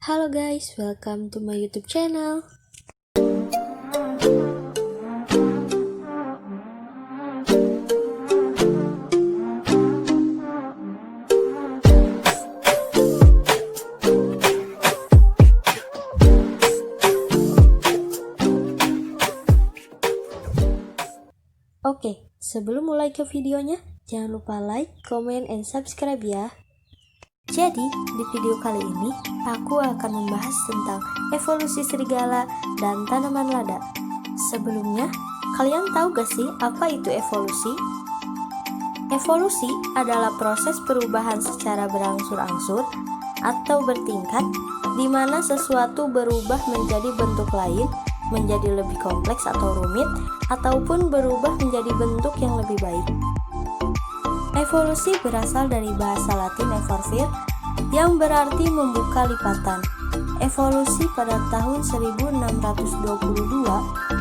Halo guys, welcome to my YouTube channel. Oke, sebelum mulai ke videonya, jangan lupa like, comment, and subscribe ya. Jadi, di video kali ini, aku akan membahas tentang evolusi serigala dan tanaman lada. Sebelumnya, kalian tahu gak sih apa itu evolusi? Evolusi adalah proses perubahan secara berangsur-angsur atau bertingkat, di mana sesuatu berubah menjadi bentuk lain, menjadi lebih kompleks atau rumit, ataupun berubah menjadi bentuk yang lebih baik. Evolusi berasal dari bahasa Latin evolvere yang berarti membuka lipatan. Evolusi pada tahun 1622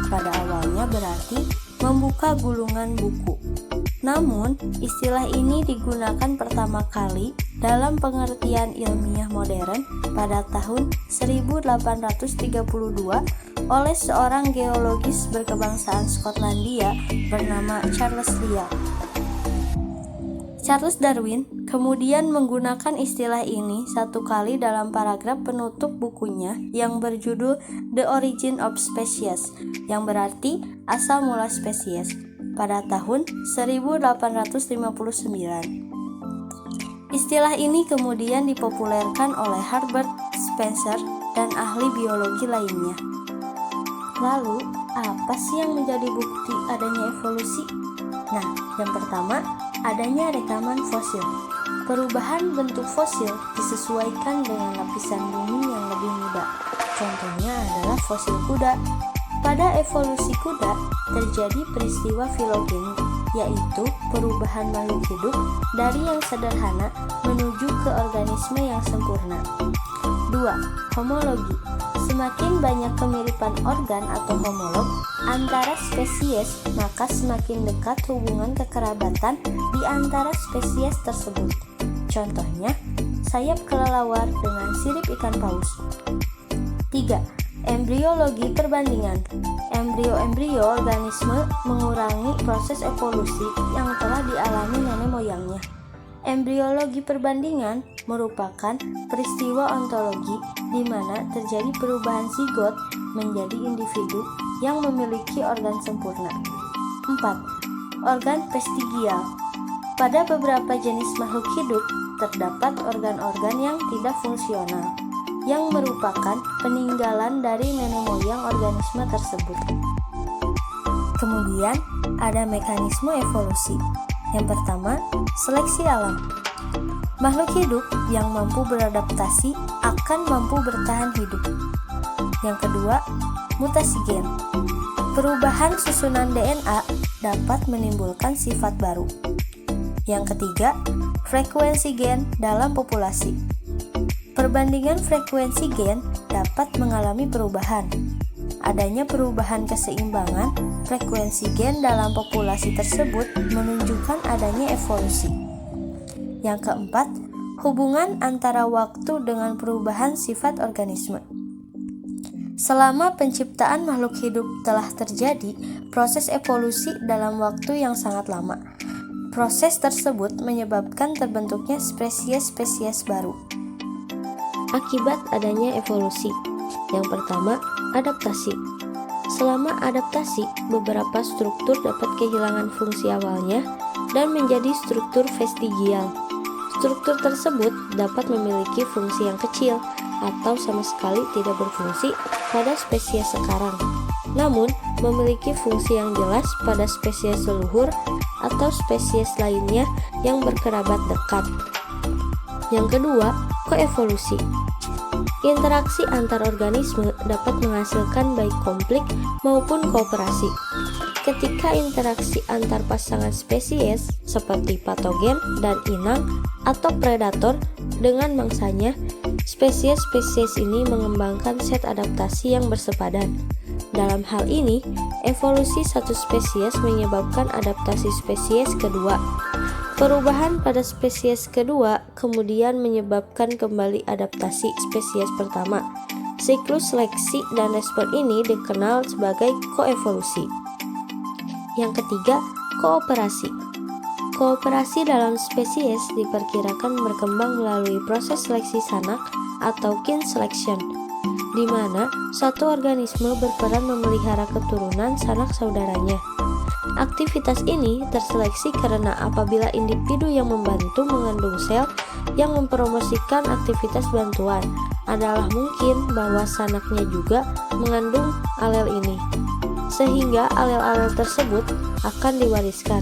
pada awalnya berarti membuka gulungan buku. Namun, istilah ini digunakan pertama kali dalam pengertian ilmiah modern pada tahun 1832 oleh seorang geologis berkebangsaan Skotlandia bernama Charles Lyell. Charles Darwin kemudian menggunakan istilah ini satu kali dalam paragraf penutup bukunya yang berjudul The Origin of Species, yang berarti asal mula spesies, pada tahun 1859. Istilah ini kemudian dipopulerkan oleh Herbert Spencer dan ahli biologi lainnya. Lalu, apa sih yang menjadi bukti adanya evolusi? Nah, yang pertama, adanya rekaman fosil. Perubahan bentuk fosil disesuaikan dengan lapisan bumi yang lebih muda. Contohnya adalah fosil kuda. Pada evolusi kuda, terjadi peristiwa filogenik, yaitu perubahan makhluk hidup dari yang sederhana menuju ke organisme yang sempurna. 2. Homologi. Semakin banyak kemiripan organ atau homolog antara spesies, maka semakin dekat hubungan kekerabatan di antara spesies tersebut. Contohnya, sayap kelelawar dengan sirip ikan paus. 3. Embriologi perbandingan. Embrio-embrio organisme mengurangi proses evolusi yang telah dialami nenek moyangnya. Embriologi perbandingan merupakan peristiwa ontologi di mana terjadi perubahan zigot menjadi individu yang memiliki organ sempurna. 4. Organ vestigial. Pada beberapa jenis makhluk hidup terdapat organ-organ yang tidak fungsional, yang merupakan peninggalan dari nenek moyang organisme tersebut. Kemudian, ada mekanisme evolusi. Yang pertama, seleksi alam. Makhluk hidup yang mampu beradaptasi akan mampu bertahan hidup. Yang kedua, mutasi gen. Perubahan susunan DNA dapat menimbulkan sifat baru. Yang ketiga, frekuensi gen dalam populasi. Perbandingan frekuensi gen dapat mengalami perubahan. Adanya perubahan keseimbangan frekuensi gen dalam populasi tersebut menunjukkan adanya evolusi. Yang keempat, hubungan antara waktu dengan perubahan sifat organisme. Selama penciptaan makhluk hidup telah terjadi proses evolusi dalam waktu yang sangat lama. Proses tersebut menyebabkan terbentuknya spesies-spesies baru. Akibat adanya evolusi. Yang pertama, adaptasi. Selama adaptasi, beberapa struktur dapat kehilangan fungsi awalnya dan menjadi struktur vestigial. Struktur tersebut dapat memiliki fungsi yang kecil atau sama sekali tidak berfungsi pada spesies sekarang, namun memiliki fungsi yang jelas pada spesies leluhur atau spesies lainnya yang berkerabat dekat. Yang kedua, koevolusi. Interaksi antar organisme dapat menghasilkan baik konflik maupun kooperasi. Ketika interaksi antar pasangan spesies seperti patogen dan inang atau predator dengan mangsanya, spesies-spesies ini mengembangkan set adaptasi yang bersepadan. Dalam hal ini, evolusi satu spesies menyebabkan adaptasi spesies kedua. Perubahan pada spesies kedua kemudian menyebabkan kembali adaptasi spesies pertama. Siklus seleksi dan respon ini dikenal sebagai koevolusi. Yang ketiga, kooperasi. Kooperasi dalam spesies diperkirakan berkembang melalui proses seleksi sanak atau kin selection, di mana satu organisme berperan memelihara keturunan sanak saudaranya. Aktivitas ini terseleksi karena apabila individu yang membantu mengandung sel yang mempromosikan aktivitas bantuan, adalah mungkin bahwa sanaknya juga mengandung alel ini, sehingga alel-alel tersebut akan diwariskan.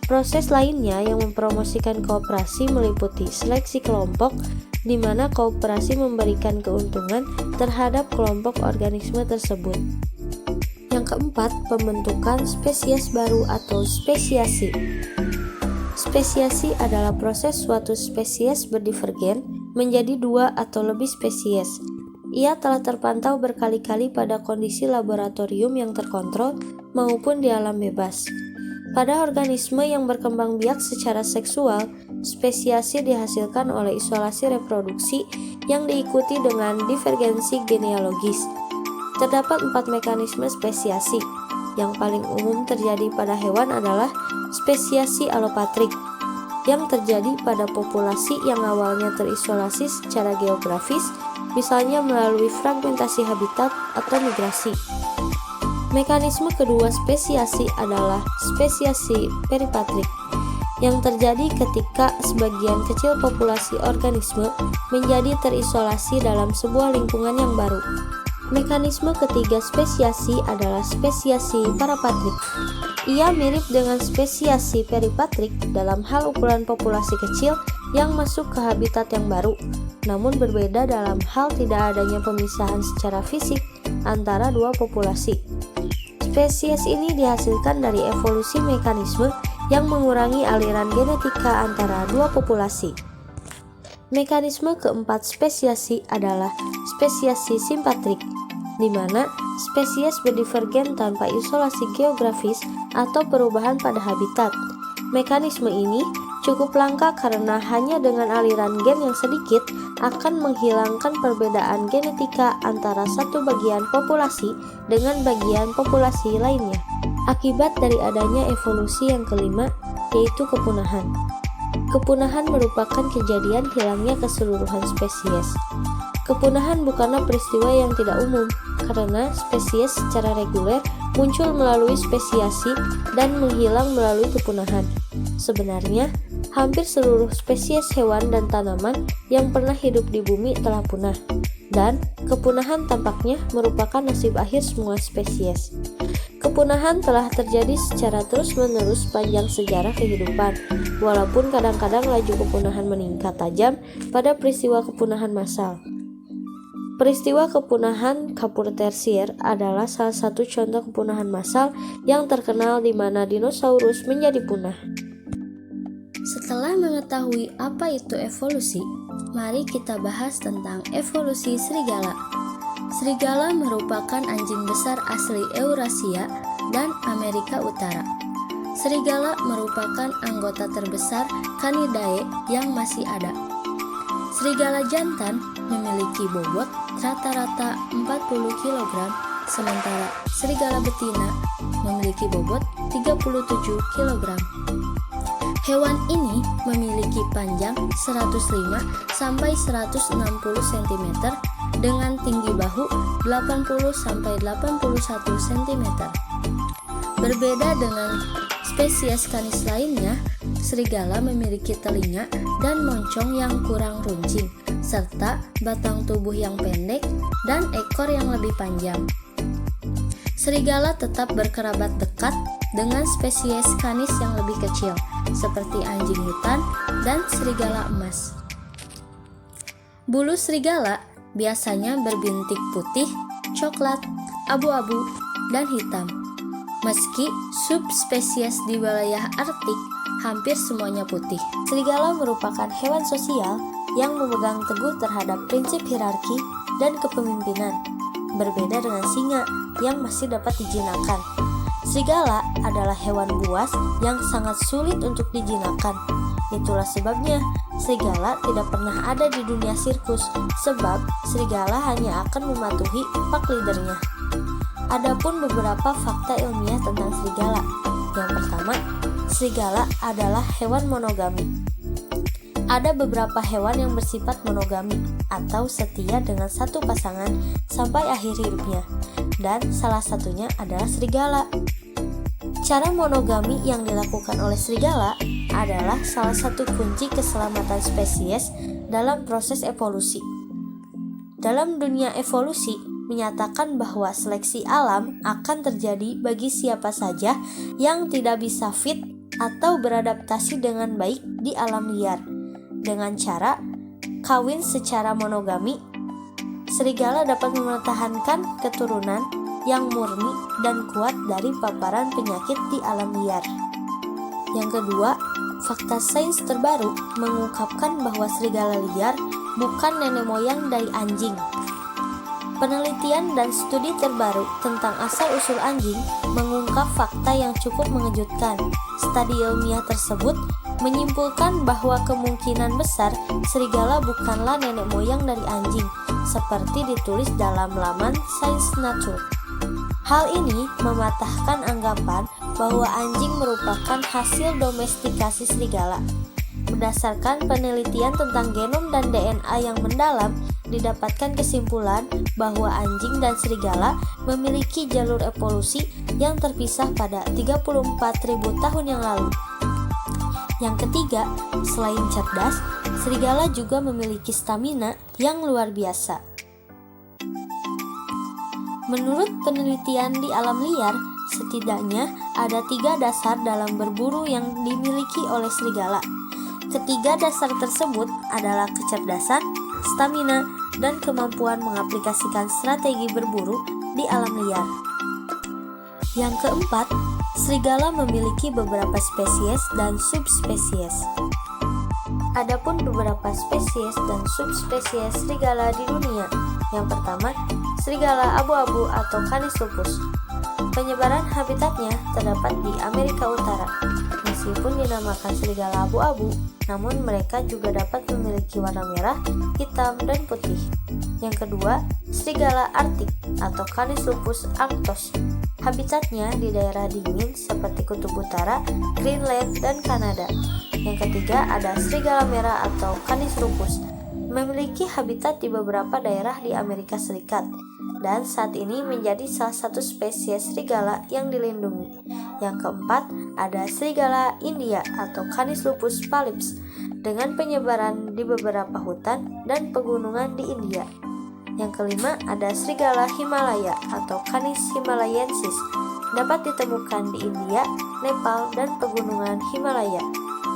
Proses lainnya yang mempromosikan kooperasi meliputi seleksi kelompok, di mana kooperasi memberikan keuntungan terhadap kelompok organisme tersebut. Yang keempat, pembentukan spesies baru atau spesiasi. Spesiasi adalah proses suatu spesies berdivergen menjadi dua atau lebih spesies. Ia telah terpantau berkali-kali pada kondisi laboratorium yang terkontrol maupun di alam bebas. Pada organisme yang berkembang biak secara seksual, spesiasi dihasilkan oleh isolasi reproduksi yang diikuti dengan divergensi genealogis. Terdapat 4 mekanisme spesiasi. Yang paling umum terjadi pada hewan adalah spesiasi alopatrik, yang terjadi pada populasi yang awalnya terisolasi secara geografis, misalnya melalui fragmentasi habitat atau migrasi. Mekanisme kedua spesiasi adalah spesiasi peripatrik, yang terjadi ketika sebagian kecil populasi organisme menjadi terisolasi dalam sebuah lingkungan yang baru. Mekanisme ketiga spesiasi adalah spesiasi parapatrik. Ia mirip dengan spesiasi peripatrik dalam hal ukuran populasi kecil yang masuk ke habitat yang baru, namun berbeda dalam hal tidak adanya pemisahan secara fisik antara dua populasi. Spesies ini dihasilkan dari evolusi mekanisme yang mengurangi aliran genetika antara dua populasi. Mekanisme keempat spesiasi adalah spesiasi simpatrik, di mana spesies berdivergen tanpa isolasi geografis atau perubahan pada habitat. Mekanisme ini cukup langka karena hanya dengan aliran gen yang sedikit akan menghilangkan perbedaan genetika antara satu bagian populasi dengan bagian populasi lainnya. Akibat dari adanya evolusi yang kelima, yaitu kepunahan. Kepunahan merupakan kejadian hilangnya keseluruhan spesies. Kepunahan bukanlah peristiwa yang tidak umum, karena spesies secara reguler muncul melalui spesiasi dan menghilang melalui kepunahan. Sebenarnya, hampir seluruh spesies hewan dan tanaman yang pernah hidup di bumi telah punah, dan kepunahan tampaknya merupakan nasib akhir semua spesies. Kepunahan telah terjadi secara terus-menerus sepanjang sejarah kehidupan, walaupun kadang-kadang laju kepunahan meningkat tajam pada peristiwa kepunahan massal. Peristiwa kepunahan Kapur Tersier adalah salah satu contoh kepunahan massal yang terkenal di mana dinosaurus menjadi punah. Setelah mengetahui apa itu evolusi, mari kita bahas tentang evolusi serigala. Serigala merupakan anjing besar asli Eurasia dan Amerika Utara. Serigala merupakan anggota terbesar Canidae yang masih ada. Serigala jantan memiliki bobot rata-rata 40 kg, sementara serigala betina memiliki bobot 37 kg. Hewan ini memiliki panjang 105 sampai 160 cm dengan tinggi bahu 80 sampai 81 cm. Berbeda dengan spesies canis lainnya, serigala memiliki telinga dan moncong yang kurang runcing, serta batang tubuh yang pendek dan ekor yang lebih panjang. Serigala tetap berkerabat dekat dengan spesies canis yang lebih kecil, seperti anjing hutan dan serigala emas. Bulu serigala biasanya berbintik putih, coklat, abu-abu, dan hitam. Meski subspesies di wilayah Arktik hampir semuanya putih. Serigala merupakan hewan sosial yang memegang teguh terhadap prinsip hierarki dan kepemimpinan, berbeda dengan singa yang masih dapat dijinakkan. Serigala adalah hewan buas yang sangat sulit untuk dijinakkan. Itulah sebabnya serigala tidak pernah ada di dunia sirkus, sebab serigala hanya akan mematuhi pack leadernya. Adapun beberapa fakta ilmiah tentang serigala. Yang pertama, serigala adalah hewan monogami. Ada beberapa hewan yang bersifat monogami atau setia dengan satu pasangan sampai akhir hidupnya, dan salah satunya adalah serigala. Cara monogami yang dilakukan oleh serigala adalah salah satu kunci keselamatan spesies dalam proses evolusi. Dalam dunia evolusi, menyatakan bahwa seleksi alam akan terjadi bagi siapa saja yang tidak bisa fit atau beradaptasi dengan baik di alam liar. Dengan cara kawin secara monogami, serigala dapat mempertahankan keturunan yang murni dan kuat dari paparan penyakit di alam liar. Yang kedua, fakta sains terbaru mengungkapkan bahwa serigala liar bukan nenek moyang dari anjing. Penelitian dan studi terbaru tentang asal-usul anjing mengungkap fakta yang cukup mengejutkan. Studi ilmiah tersebut menyimpulkan bahwa kemungkinan besar serigala bukanlah nenek moyang dari anjing, seperti ditulis dalam laman Science Nature. Hal ini mematahkan anggapan bahwa anjing merupakan hasil domestikasi serigala. Berdasarkan penelitian tentang genom dan DNA yang mendalam, didapatkan kesimpulan bahwa anjing dan serigala memiliki jalur evolusi yang terpisah pada 34.000 tahun yang lalu. Yang ketiga, selain cerdas, serigala juga memiliki stamina yang luar biasa. Menurut penelitian di alam liar, setidaknya ada 3 dasar dalam berburu yang dimiliki oleh serigala. Ketiga dasar tersebut adalah kecerdasan, stamina, dan kemampuan mengaplikasikan strategi berburu di alam liar. Yang keempat, serigala memiliki beberapa spesies dan subspesies. Adapun beberapa spesies dan subspesies serigala di dunia. Yang pertama, serigala abu-abu atau Canis lupus. Penyebaran habitatnya terdapat di Amerika Utara. Meskipun dinamakan serigala abu-abu, namun mereka juga dapat memiliki warna merah, hitam, dan putih. Yang kedua, serigala Arktik atau Canis lupus arctos. Habitatnya di daerah dingin seperti Kutub Utara, Greenland, dan Kanada. Yang ketiga ada serigala merah atau Canis lupus, memiliki habitat di beberapa daerah di Amerika Serikat, dan saat ini menjadi salah satu spesies serigala yang dilindungi. Yang keempat ada serigala India atau Canis lupus palips, dengan penyebaran di beberapa hutan dan pegunungan di India. Yang kelima ada serigala Himalaya atau Canis himalayensis, dapat ditemukan di India, Nepal, dan pegunungan Himalaya.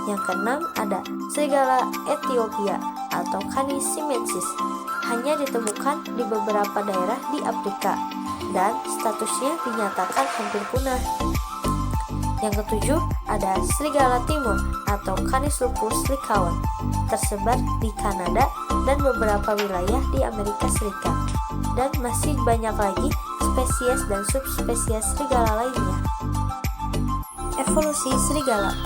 Yang keenam ada serigala Ethiopia atau Canis simensis, hanya ditemukan di beberapa daerah di Afrika dan statusnya dinyatakan hampir punah. Yang ketujuh ada serigala timur atau Canis lupus lycaon, tersebar di Kanada dan beberapa wilayah di Amerika Serikat, dan masih banyak lagi spesies dan subspesies serigala lainnya. Evolusi serigala.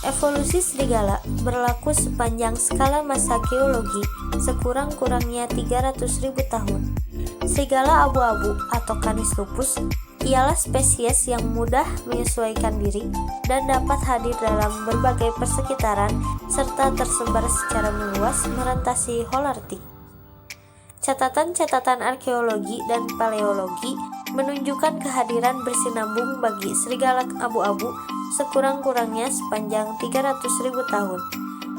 Evolusi serigala berlaku sepanjang skala masa geologi sekurang-kurangnya 300.000 tahun. Serigala abu-abu atau Canis lupus ialah spesies yang mudah menyesuaikan diri dan dapat hadir dalam berbagai persekitaran serta tersebar secara meluas merentasi Holarctic. Catatan-catatan arkeologi dan paleologi menunjukkan kehadiran bersinambung bagi serigala abu-abu sekurang-kurangnya sepanjang 300.000 tahun.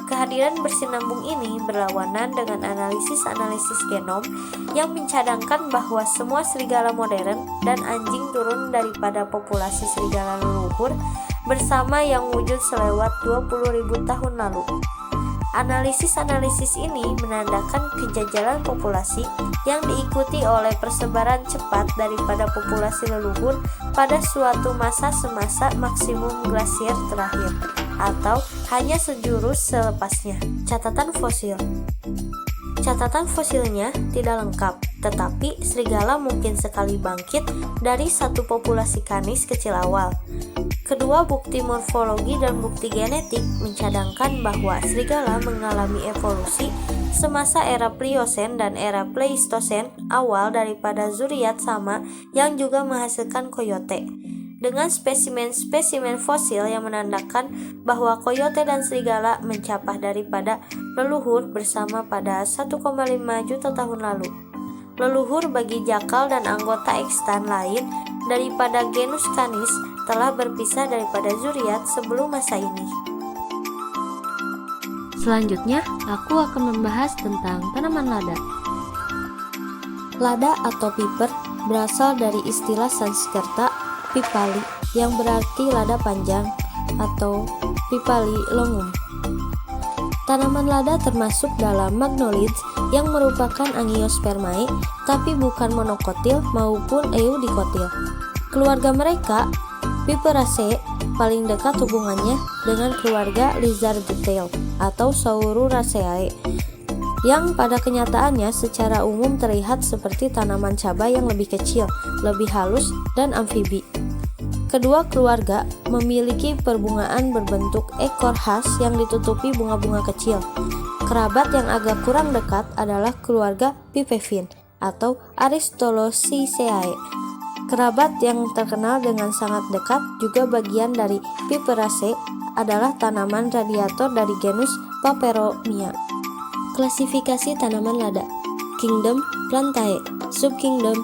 Kehadiran bersinambung ini berlawanan dengan analisis-analisis genom yang mencadangkan bahwa semua serigala modern dan anjing turun daripada populasi serigala leluhur bersama yang wujud selewat 20.000 tahun lalu. Analisis-analisis ini menandakan kejajalan populasi yang diikuti oleh persebaran cepat daripada populasi leluhur pada suatu masa semasa maksimum glasier terakhir, atau hanya sejurus selepasnya. Catatan fosil. Catatan fosilnya tidak lengkap, tetapi serigala mungkin sekali bangkit dari satu populasi canis kecil awal. Kedua bukti morfologi dan bukti genetik mencadangkan bahwa serigala mengalami evolusi semasa era Pliocene dan era Pleistosen awal daripada zuriat sama yang juga menghasilkan coyote, dengan spesimen-spesimen fosil yang menandakan bahwa coyote dan serigala mencapah daripada leluhur bersama pada 1,5 juta tahun lalu. Leluhur bagi jakal dan anggota ekstan lain daripada genus Canis telah berpisah daripada zuriat sebelum masa ini. Selanjutnya, aku akan membahas tentang tanaman lada. Lada atau piper berasal dari istilah Sanskerta pipali yang berarti lada panjang atau pipali longum. Tanaman lada termasuk dalam magnolids yang merupakan Angiospermae tapi bukan monokotil maupun eudikotil. Keluarga mereka, Piperaceae, paling dekat hubungannya dengan keluarga Lizardotae atau Saururaceae, yang pada kenyataannya secara umum terlihat seperti tanaman cabai yang lebih kecil, lebih halus, dan amfibi. Kedua keluarga memiliki perbungaan berbentuk ekor khas yang ditutupi bunga-bunga kecil. Kerabat yang agak kurang dekat adalah keluarga Pipevine atau Aristolochiaceae. Kerabat yang terkenal dengan sangat dekat juga bagian dari Piperaceae adalah tanaman radiator dari genus Peperomia. Klasifikasi tanaman lada: Kingdom Plantae, Subkingdom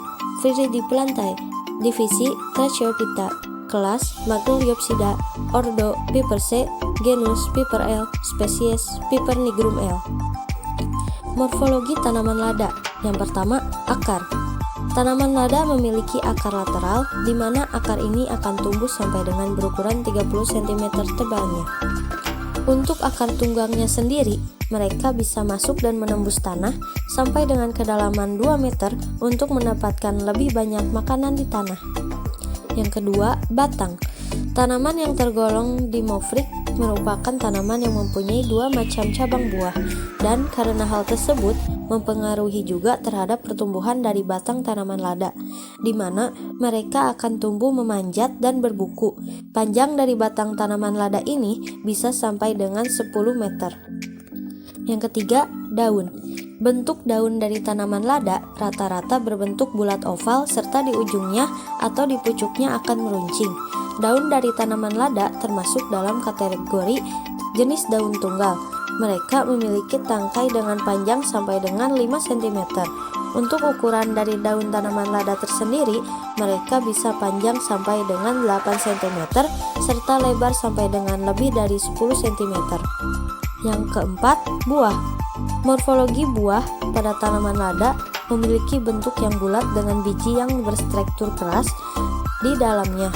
Viridiplantae, Divisi Tracheophyta, Kelas Magnoliopsida, Ordo Piperacea, Genus Piper L, Spesies Piper nigrum L. Morfologi tanaman lada. Yang pertama, akar. Tanaman lada memiliki akar lateral, di mana akar ini akan tumbuh sampai dengan berukuran 30 cm tebalnya. Untuk akar tunggangnya sendiri, mereka bisa masuk dan menembus tanah sampai dengan kedalaman 2 meter untuk mendapatkan lebih banyak makanan di tanah. Yang kedua, batang. Tanaman yang tergolong dimorfik merupakan tanaman yang mempunyai 2 macam cabang buah, dan karena hal tersebut mempengaruhi juga terhadap pertumbuhan dari batang tanaman lada, di mana mereka akan tumbuh memanjat dan berbuku. Panjang dari batang tanaman lada ini bisa sampai dengan 10 meter. Yang ketiga, daun. Bentuk daun dari tanaman lada rata-rata berbentuk bulat oval serta di ujungnya atau di pucuknya akan meruncing. Daun dari tanaman lada termasuk dalam kategori jenis daun tunggal. Mereka memiliki tangkai dengan panjang sampai dengan 5 cm. Untuk ukuran dari daun tanaman lada tersendiri, mereka bisa panjang sampai dengan 8 cm serta lebar sampai dengan lebih dari 10 cm. Yang keempat, buah. Morfologi buah pada tanaman lada memiliki bentuk yang bulat dengan biji yang berstruktur keras di dalamnya.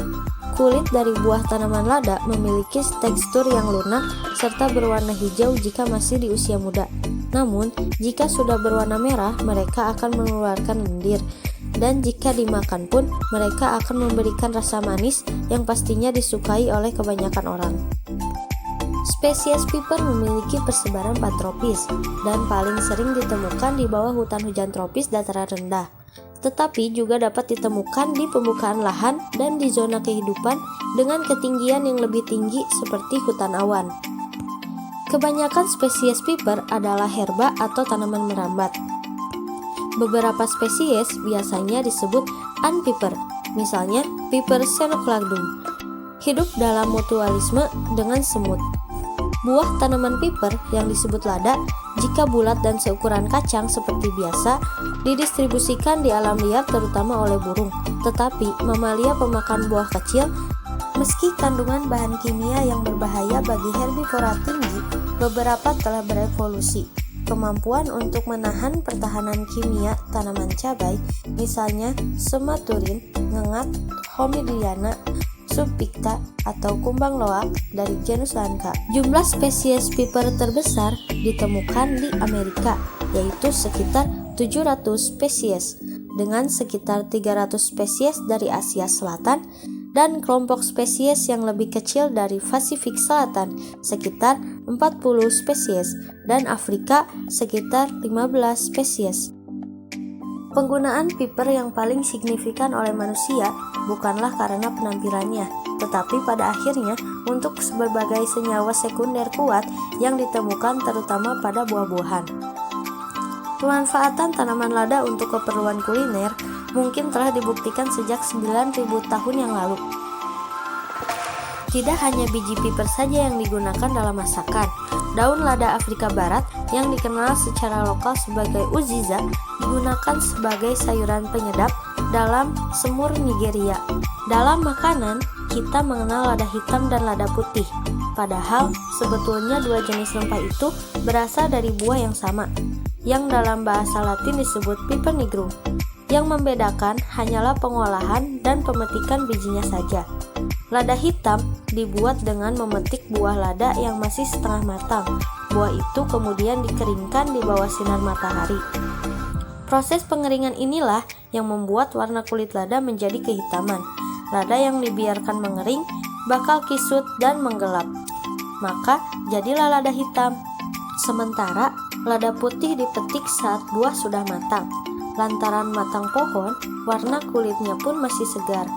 Kulit dari buah tanaman lada memiliki tekstur yang lunak serta berwarna hijau jika masih di usia muda. Namun, jika sudah berwarna merah, mereka akan mengeluarkan lendir. Dan jika dimakan pun, mereka akan memberikan rasa manis yang pastinya disukai oleh kebanyakan orang. Spesies piper memiliki persebaran pantropis dan paling sering ditemukan di bawah hutan hujan tropis dataran rendah, tetapi juga dapat ditemukan di pembukaan lahan dan di zona kehidupan dengan ketinggian yang lebih tinggi seperti hutan awan. Kebanyakan spesies piper adalah herba atau tanaman merambat. Beberapa spesies biasanya disebut unpiper, misalnya Piper xenocladum, hidup dalam mutualisme dengan semut. Buah tanaman piper yang disebut lada, jika bulat dan seukuran kacang seperti biasa, didistribusikan di alam liar terutama oleh burung. Tetapi mamalia pemakan buah kecil, meski kandungan bahan kimia yang berbahaya bagi herbivora tinggi, beberapa telah berevolusi. Kemampuan untuk menahan pertahanan kimia tanaman cabai, misalnya sematurin, ngengat, homidiana, subpicta, atau kumbang loak dari genus Lanca. Jumlah spesies piper terbesar ditemukan di Amerika, yaitu sekitar 700 spesies, dengan sekitar 300 spesies dari Asia Selatan, dan kelompok spesies yang lebih kecil dari Pasifik Selatan, sekitar 40 spesies, dan Afrika sekitar 15 spesies. Penggunaan piper yang paling signifikan oleh manusia bukanlah karena penampilannya, tetapi pada akhirnya untuk berbagai senyawa sekunder kuat yang ditemukan terutama pada buah-buahan. Pemanfaatan tanaman lada untuk keperluan kuliner mungkin telah dibuktikan sejak 9.000 tahun yang lalu. Tidak hanya biji piper saja yang digunakan dalam masakan. Daun lada Afrika Barat yang dikenal secara lokal sebagai uziza digunakan sebagai sayuran penyedap dalam semur Nigeria. Dalam makanan, kita mengenal lada hitam dan lada putih. Padahal, sebetulnya dua jenis rempah itu berasal dari buah yang sama, yang dalam bahasa Latin disebut Piper nigrum. Yang membedakan hanyalah pengolahan dan pemetikan bijinya saja. Lada hitam dibuat dengan memetik buah lada yang masih setengah matang. Buah itu kemudian dikeringkan di bawah sinar matahari. Proses pengeringan inilah yang membuat warna kulit lada menjadi kehitaman. Lada yang dibiarkan mengering bakal kisut dan menggelap. Maka jadilah lada hitam. Sementara lada putih dipetik saat buah sudah matang. Lantaran matang pohon, warna kulitnya pun masih segar.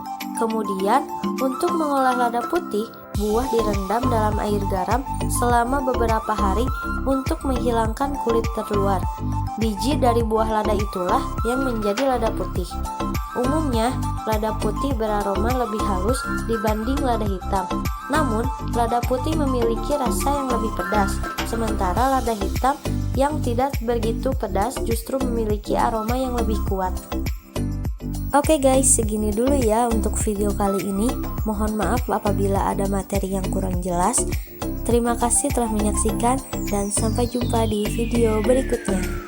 Kemudian, untuk mengolah lada putih, buah direndam dalam air garam selama beberapa hari untuk menghilangkan kulit terluar. Biji dari buah lada itulah yang menjadi lada putih. Umumnya, lada putih beraroma lebih halus dibanding lada hitam. Namun, lada putih memiliki rasa yang lebih pedas, sementara lada hitam yang tidak begitu pedas justru memiliki aroma yang lebih kuat. Oke guys, segini dulu ya untuk video kali ini. Mohon maaf apabila ada materi yang kurang jelas. Terima kasih telah menyaksikan dan sampai jumpa di video berikutnya.